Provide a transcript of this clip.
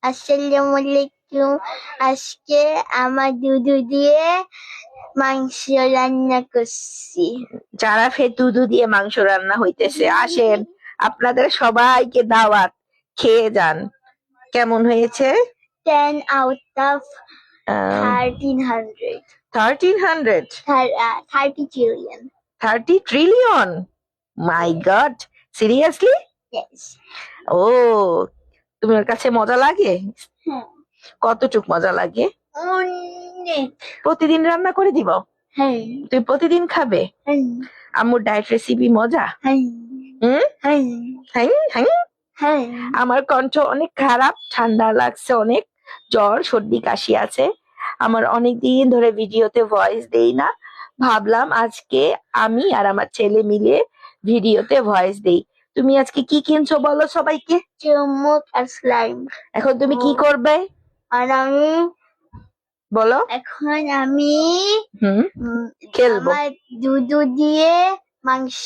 আসসালামু আলাইকুম। আজকে আমার দুধু দিয়ে মাংস রান্না করছি। যারা দুধু দিয়ে মাংস রান্না হইতেছে, আসেন আপনাদের সবাইকে দাওয়াত, খেয়ে যান। কেমন হয়েছে? 10 out of 1300. 1300 30 trillion. 30 trillion. My god, seriously? Yes. ও, তোমার কাছে মজা লাগে? হ্যাঁ। কতটুক মজা লাগে? অনেক। প্রতিদিন রান্না করে দিব? হ্যাঁ। তুমি প্রতিদিন খাবে? হ্যাঁ। আম্মুর ডায়েট রেসিপি মজা? হ্যাঁ। হুম, হ্যাঁ। হ্যাঁ হ্যাঁ। হ্যাঁ। আমার কণ্ঠ অনেক খারাপ, ঠান্ডা লাগছে অনেক, জ্বর সর্দি কাশি আছে। আমার অনেক দিন ধরে ভিডিওতে ভয়েস দেই না, ভাবলাম আজকে আমি আর আমার ছেলে মিলে ভিডিওতে ভয়েস দেই। তুমি আজকে কি কিনছো বলো সবাইকে? চুমুক আর স্লাইম। এখন তুমি কি করবে আর আমি বলো? এখন আমি খেলবো। আমার দুধু দিয়ে মাংস